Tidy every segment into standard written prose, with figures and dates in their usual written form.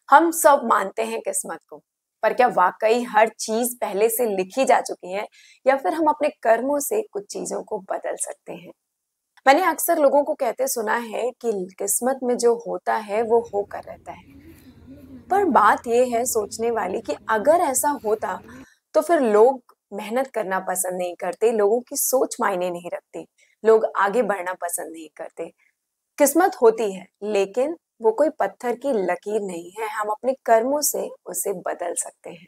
हम सब मानते हैं किस्मत को, पर क्या वाकई हर चीज पहले से लिखी जा चुकी है या फिर हम अपने कर्मों से कुछ चीजों को बदल सकते हैं? मैंने अक्सर लोगों को कहते सुना है कि किस्मत में जो होता है वो होकर रहता है। पर बात ये है सोचने वाली कि अगर ऐसा होता तो फिर लोग मेहनत करना पसंद नहीं करते, लोगों की सोच मायने नहीं रखती, लोग आगे बढ़ना पसंद नहीं करते। किस्मत होती है, लेकिन वो कोई पत्थर की लकीर नहीं है, हम अपने कर्मों से उसे बदल सकते हैं।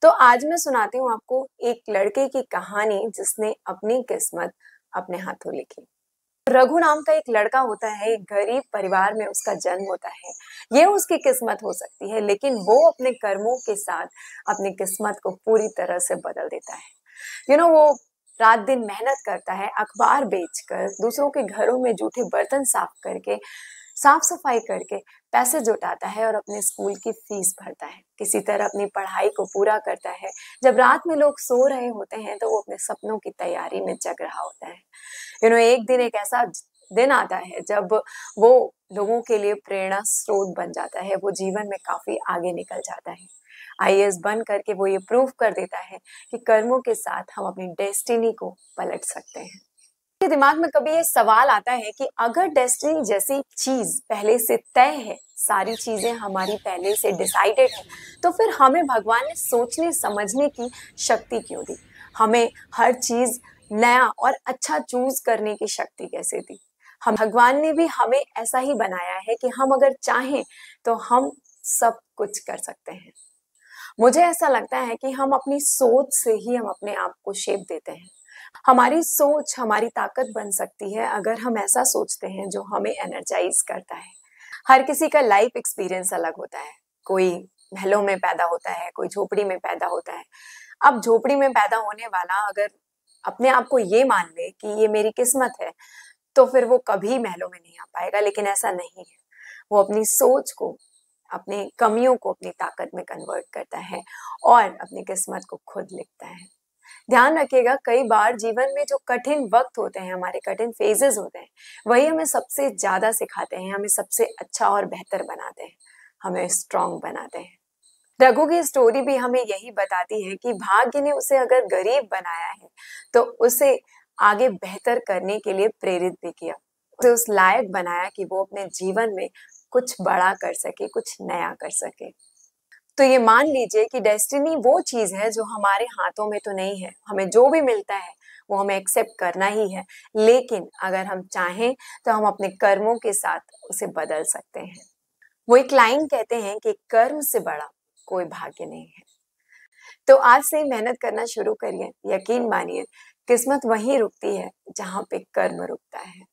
तो आज मैं सुनाती हूँ आपको एक लड़के की कहानी जिसने अपनी किस्मत अपने हाथों लिखी। रघु नाम का एक लड़का होता है, एक गरीब परिवार में उसका जन्म होता है। ये उसकी किस्मत हो सकती है, लेकिन वो अपने कर्मों के साथ अपनी किस्मत को पूरी तरह से बदल देता है। वो रात दिन मेहनत करता है, अखबार बेचकर, दूसरों के घरों में जूठे बर्तन साफ करके, साफ सफाई करके पैसे जुटाता है और अपने स्कूल की फीस भरता है। किसी तरह अपनी पढ़ाई को पूरा करता है। जब रात में लोग सो रहे होते हैं तो वो अपने सपनों की तैयारी में जग रहा होता है। एक दिन एक ऐसा दिन आता है जब वो लोगों के लिए प्रेरणा स्रोत बन जाता है, वो जीवन में काफी आगे निकल जाता है। आईएएस बन करके वो ये प्रूव कर देता है कि कर्मों के साथ हम अपनी डेस्टिनी को पलट सकते हैं। के दिमाग में कभी ये सवाल आता है कि अगर डेस्टिनी जैसी चीज पहले से तय है, सारी चीजें हमारी पहले से डिसाइडेड है, तो फिर हमें भगवान ने सोचने समझने की शक्ति क्यों दी? हमें हर चीज नया और अच्छा चूज करने की शक्ति कैसे दी? हम भगवान ने भी हमें ऐसा ही बनाया है कि हम अगर चाहें तो हम सब कुछ कर सकते हैं। मुझे ऐसा लगता है कि हम अपनी सोच से ही हम अपने आप को शेप देते हैं। हमारी सोच हमारी ताकत बन सकती है अगर हम ऐसा सोचते हैं जो हमें एनर्जाइज करता है। हर किसी का लाइफ एक्सपीरियंस अलग होता है। कोई महलों में पैदा होता है, कोई झोपड़ी में पैदा होता है। अब झोपड़ी में पैदा होने वाला अगर अपने आप को ये मान ले कि ये मेरी किस्मत है, तो फिर वो कभी महलों में नहीं आ पाएगा, लेकिन ऐसा नहीं है। वो अपनी सोच को, अपनी कमियों को अपनी ताकत में कन्वर्ट करता है और अपनी किस्मत को खुद लिखता है। ध्यान रखिएगा, कई बार जीवन में जो कठिन वक्त होते हैं, हमारे कठिन फेजेस होते हैं, वही हमें सबसे ज्यादा सिखाते हैं, हमें सबसे अच्छा और बेहतर बनाते हैं, हमें स्ट्रांग बनाते हैं। रघु की स्टोरी भी हमें यही बताती है कि भाग्य ने उसे अगर गरीब बनाया है तो उसे आगे बेहतर करने के लिए प्रेरित भी किया, उसे उस लायक बनाया कि वो अपने जीवन में कुछ बड़ा कर सके, कुछ नया कर सके। तो ये मान लीजिए कि डेस्टिनी वो चीज है जो हमारे हाथों में तो नहीं है। हमें जो भी मिलता है वो हमें एक्सेप्ट करना ही है, लेकिन अगर हम चाहें तो हम अपने कर्मों के साथ उसे बदल सकते हैं। वो एक लाइन कहते हैं कि कर्म से बड़ा कोई भाग्य नहीं है। तो आज से ही मेहनत करना शुरू करिए। यकीन मानिए, किस्मत वहीं रुकती है जहां पे कर्म रुकता है।